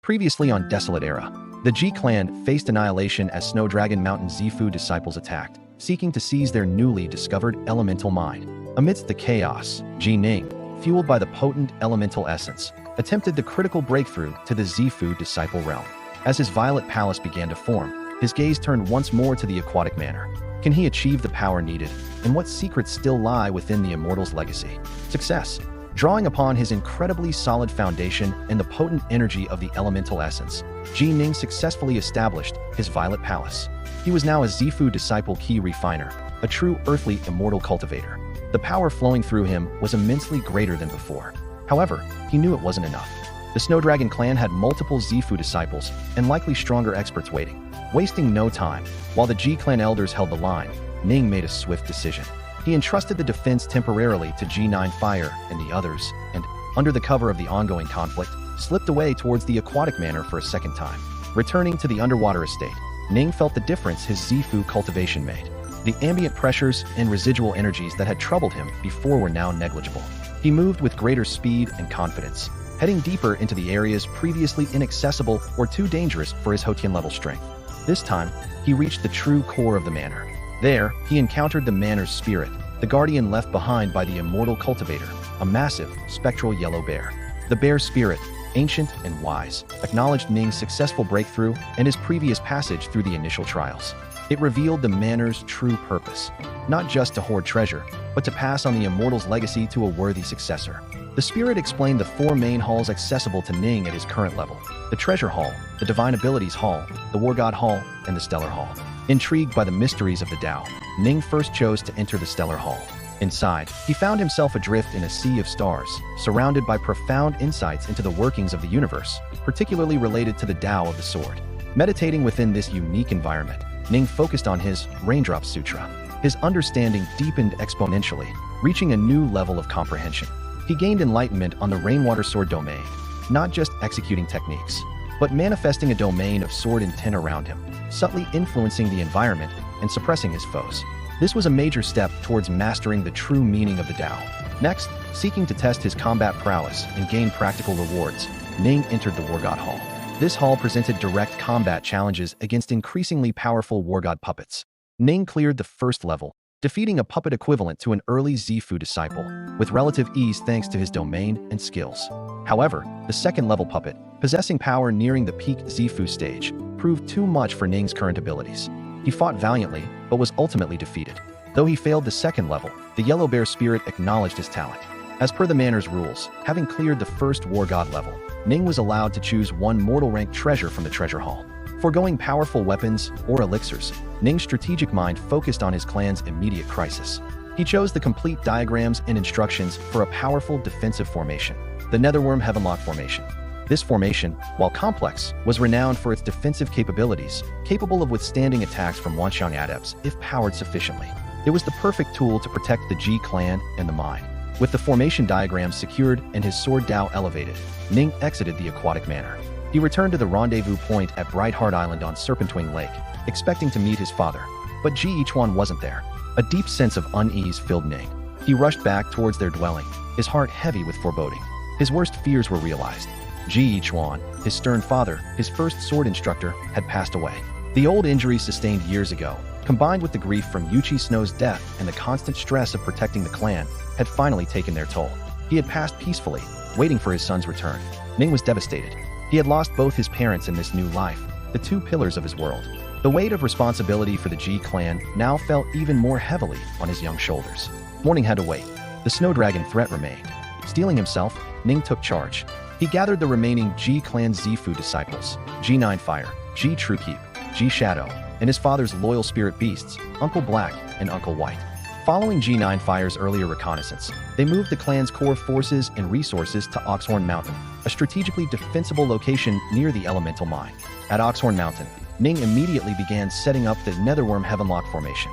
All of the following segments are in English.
Previously on Desolate Era, the Ji clan faced annihilation as Snow Dragon Mountain Zifu disciples attacked, seeking to seize their newly discovered elemental mine. Amidst the chaos, Ning, fueled by the potent elemental essence, attempted the critical breakthrough to the Zifu disciple realm. As his Violet Palace began to form, his gaze turned once more to the Aquatic Manor. Can he achieve the power needed, and what secrets still lie within the Immortal's legacy? Success. Drawing upon his incredibly solid foundation and the potent energy of the elemental essence, Ning successfully established his Violet Palace. He was now a Zifu disciple key refiner, a true earthly immortal cultivator. The power flowing through him was immensely greater than before. However, he knew it wasn't enough. The Snow Dragon clan had multiple Zifu disciples and likely stronger experts waiting. Wasting no time, while the Ji clan elders held the line, Ning made a swift decision. He entrusted the defense temporarily to G9 Fire and the others, and, under the cover of the ongoing conflict, slipped away towards the Aquatic Manor for a second time. Returning to the underwater estate, Ning felt the difference his Zifu cultivation made. The ambient pressures and residual energies that had troubled him before were now negligible. He moved with greater speed and confidence, heading deeper into the areas previously inaccessible or too dangerous for his Hotian-level strength. This time, he reached the true core of the manor. There, he encountered the manor's spirit, the guardian left behind by the immortal cultivator, a massive, spectral yellow bear. The bear's spirit, ancient and wise, acknowledged Ning's successful breakthrough and his previous passage through the initial trials. It revealed the manor's true purpose, not just to hoard treasure, but to pass on the immortal's legacy to a worthy successor. The spirit explained the four main halls accessible to Ning at his current level: the Treasure Hall, the Divine Abilities Hall, the War God Hall, and the Stellar Hall. Intrigued by the mysteries of the Tao, Ning first chose to enter the Stellar Hall. Inside, he found himself adrift in a sea of stars, surrounded by profound insights into the workings of the universe, particularly related to the Tao of the Sword. Meditating within this unique environment, Ning focused on his Raindrop Sutra. His understanding deepened exponentially, reaching a new level of comprehension. He gained enlightenment on the Rainwater Sword domain, not just executing techniques, but manifesting a domain of sword intent around him, subtly influencing the environment and suppressing his foes. This was a major step towards mastering the true meaning of the Tao. Next, seeking to test his combat prowess and gain practical rewards, Ning entered the War God Hall. This hall presented direct combat challenges against increasingly powerful War God puppets. Ning cleared the first level, defeating a puppet equivalent to an early Zifu disciple, with relative ease thanks to his domain and skills. However, the second-level puppet, possessing power nearing the peak Zifu stage, proved too much for Ning's current abilities. He fought valiantly, but was ultimately defeated. Though he failed the second level, the Yellow Bear spirit acknowledged his talent. As per the manor's rules, having cleared the first War God level, Ning was allowed to choose one mortal-rank treasure from the Treasure Hall. Foregoing powerful weapons or elixirs, Ning's strategic mind focused on his clan's immediate crisis. He chose the complete diagrams and instructions for a powerful defensive formation, the Netherwyrm Heavenlock Formation. This formation, while complex, was renowned for its defensive capabilities, capable of withstanding attacks from Wanxiang Adepts if powered sufficiently. It was the perfect tool to protect the Ji clan and the mine. With the formation diagrams secured and his sword Tao elevated, Ning exited the Aquatic Manor. He returned to the rendezvous point at Brightheart Island on Serpentwing Lake, expecting to meet his father. But Ji Ichuan wasn't there. A deep sense of unease filled Ning. He rushed back towards their dwelling, his heart heavy with foreboding. His worst fears were realized. Ji Ichuan, his stern father, his first sword instructor, had passed away. The old injuries sustained years ago, combined with the grief from Yuchi Snow's death and the constant stress of protecting the clan, had finally taken their toll. He had passed peacefully, waiting for his son's return. Ning was devastated. He had lost both his parents in this new life, the two pillars of his world. The weight of responsibility for the Ji clan now fell even more heavily on his young shoulders. Morning had to wait. The Snow Dragon threat remained. Steeling himself, Ning took charge. He gathered the remaining Ji clan Zifu disciples, G9 Fire, Ji Truekeep, Ji Shadow, and his father's loyal spirit beasts, Uncle Black and Uncle White. Following G9 Fire's earlier reconnaissance, they moved the clan's core forces and resources to Oxhorn Mountain, a strategically defensible location near the elemental mine. At Oxhorn Mountain, Ning immediately began setting up the Netherwyrm Heavenlock Formation.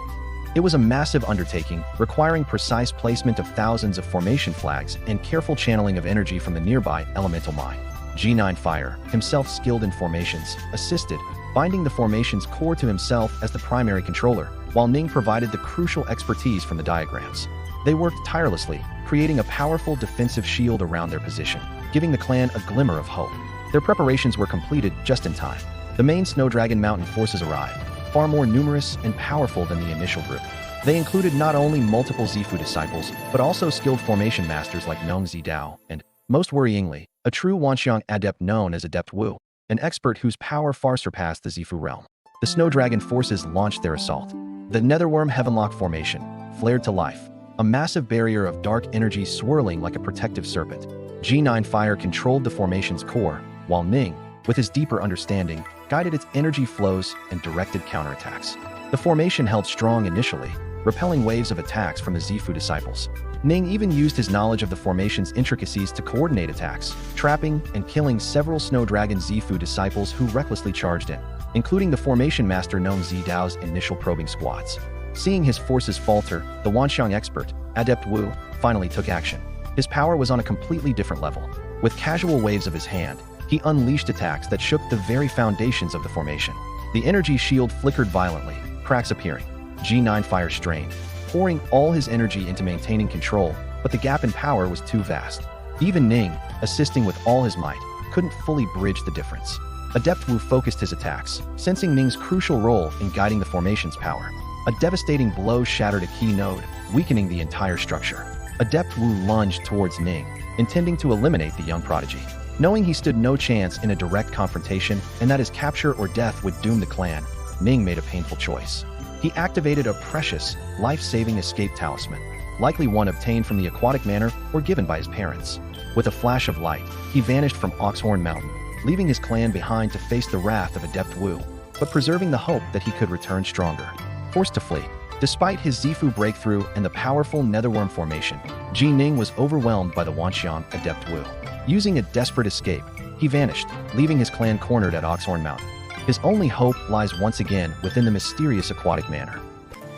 It was a massive undertaking, requiring precise placement of thousands of formation flags and careful channeling of energy from the nearby elemental mine. G9 Fire, himself skilled in formations, assisted, binding the formation's core to himself as the primary controller, while Ning provided the crucial expertise from the diagrams. They worked tirelessly, creating a powerful defensive shield around their position, giving the clan a glimmer of hope. Their preparations were completed just in time. The main Snow Dragon Mountain forces arrived, far more numerous and powerful than the initial group. They included not only multiple Zifu disciples, but also skilled formation masters like Nong Zidao and, most worryingly, a true Wanxiang Adept known as Adept Wu, an expert whose power far surpassed the Zifu realm. The Snow Dragon forces launched their assault. The Netherwyrm Heavenlock Formation flared to life, a massive barrier of dark energy swirling like a protective serpent. G9 fire controlled the formation's core, while Ning, with his deeper understanding, guided its energy flows and directed counterattacks. The formation held strong initially, repelling waves of attacks from the Zifu disciples. Ning even used his knowledge of the formation's intricacies to coordinate attacks, trapping and killing several Snow Dragon Zifu disciples who recklessly charged in, including the formation master Nong Zidao's initial probing squads. Seeing his forces falter, the Wanxiang expert, Adept Wu, finally took action. His power was on a completely different level. With casual waves of his hand, he unleashed attacks that shook the very foundations of the formation. The energy shield flickered violently, cracks appearing. G9 fire strained, pouring all his energy into maintaining control, but the gap in power was too vast. Even Ning, assisting with all his might, couldn't fully bridge the difference. Adept Wu focused his attacks, sensing Ning's crucial role in guiding the formation's power. A devastating blow shattered a key node, weakening the entire structure. Adept Wu lunged towards Ning, intending to eliminate the young prodigy. Knowing he stood no chance in a direct confrontation and that his capture or death would doom the clan, Ning made a painful choice. He activated a precious, life-saving escape talisman, likely one obtained from the Aquatic Manor or given by his parents. With a flash of light, he vanished from Oxhorn Mountain, leaving his clan behind to face the wrath of Adept Wu, but preserving the hope that he could return stronger. Forced to flee, despite his Zifu breakthrough and the powerful Netherwyrm formation, Ji Ning was overwhelmed by the Wanxiang Adept Wu. Using a desperate escape, he vanished, leaving his clan cornered at Oxhorn Mountain. His only hope lies once again within the mysterious Aquatic Manor.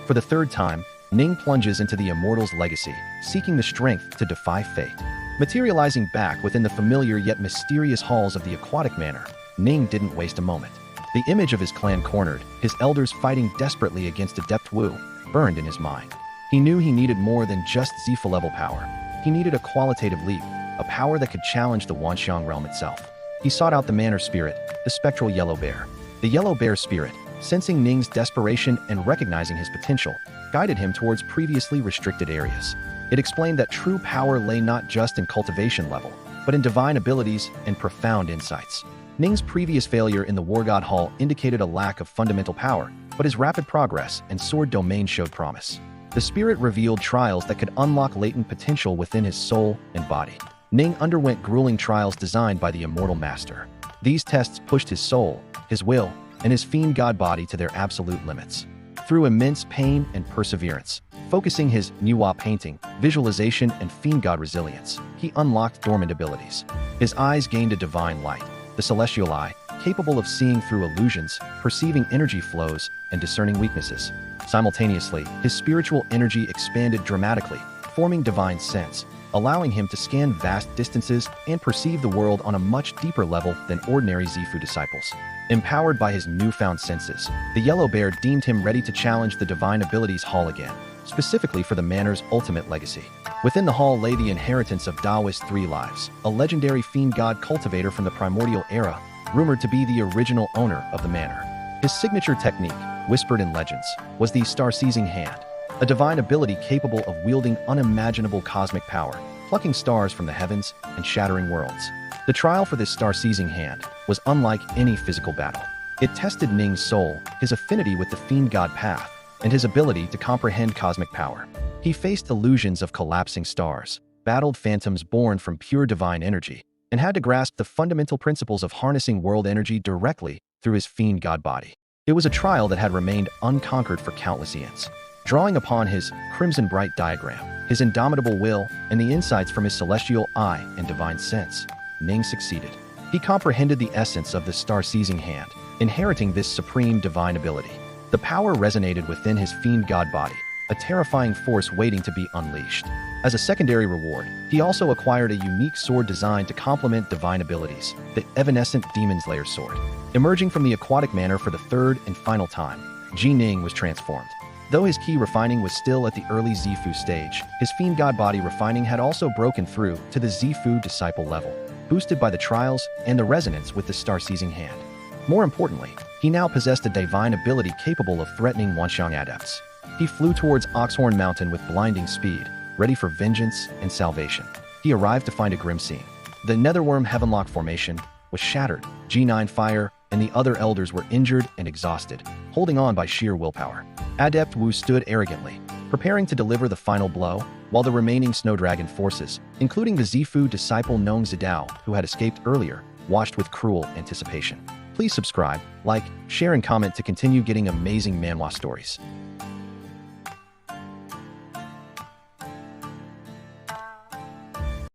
For the third time, Ning plunges into the Immortal's legacy, seeking the strength to defy fate. Materializing back within the familiar yet mysterious halls of the Aquatic Manor, Ning didn't waste a moment. The image of his clan cornered, his elders fighting desperately against Adept Wu, burned in his mind. He knew he needed more than just Zifu-level power. He needed a qualitative leap, a power that could challenge the Wanxiang realm itself. He sought out the Manor spirit, the spectral Yellow Bear. The Yellow Bear spirit, sensing Ning's desperation and recognizing his potential, guided him towards previously restricted areas. It explained that true power lay not just in cultivation level, but in divine abilities and profound insights. Ning's previous failure in the War God Hall indicated a lack of fundamental power, but his rapid progress and sword domain showed promise. The spirit revealed trials that could unlock latent potential within his soul and body. Ning underwent grueling trials designed by the Immortal Master. These tests pushed his soul, his will, and his fiend god body to their absolute limits. Through immense pain and perseverance, focusing his Nuwa painting, visualization, and fiend god resilience, he unlocked dormant abilities. His eyes gained a divine light, the celestial eye, capable of seeing through illusions, perceiving energy flows, and discerning weaknesses. Simultaneously, his spiritual energy expanded dramatically, forming divine sense, allowing him to scan vast distances and perceive the world on a much deeper level than ordinary Zifu disciples. Empowered by his newfound senses, the Yellow Bear deemed him ready to challenge the Divine Abilities Hall again, specifically for the Manor's ultimate legacy. Within the hall lay the inheritance of Daoist Three Lives, a legendary fiend god cultivator from the Primordial Era, rumored to be the original owner of the Manor. His signature technique, whispered in legends, was the Starseizing Hand, a divine ability capable of wielding unimaginable cosmic power, plucking stars from the heavens and shattering worlds. The trial for this Starseizing Hand was unlike any physical battle. It tested Ning's soul, his affinity with the fiend god path, and his ability to comprehend cosmic power. He faced illusions of collapsing stars, battled phantoms born from pure divine energy, and had to grasp the fundamental principles of harnessing world energy directly through his fiend god body. It was a trial that had remained unconquered for countless eons. Drawing upon his crimson bright diagram, his indomitable will, and the insights from his celestial eye and divine sense, Ning succeeded. He comprehended the essence of the Starseizing Hand, inheriting this supreme divine ability. The power resonated within his fiend god body, a terrifying force waiting to be unleashed. As a secondary reward, he also acquired a unique sword designed to complement divine abilities, the evanescent Demon Slayer sword. Emerging from the Aquatic Manor for the third and final time, Ji Ning was transformed. Though his ki refining was still at the early Zifu stage, his fiend god body refining had also broken through to the Zifu disciple level. boosted by the trials and the resonance with the Starseizing Hand. More importantly, he now possessed a divine ability capable of threatening Wanxiang Adepts. He flew towards Oxhorn Mountain with blinding speed, ready for vengeance and salvation. He arrived to find a grim scene. The Netherwyrm Heavenlock Formation was shattered. G9 Fire and the other elders were injured and exhausted, holding on by sheer willpower. Adept Wu stood arrogantly, preparing to deliver the final blow, while the remaining Snow Dragon forces, including the Zifu disciple Ning Zidao, who had escaped earlier, watched with cruel anticipation. Please subscribe, like, share, and comment to continue getting amazing manhwa stories.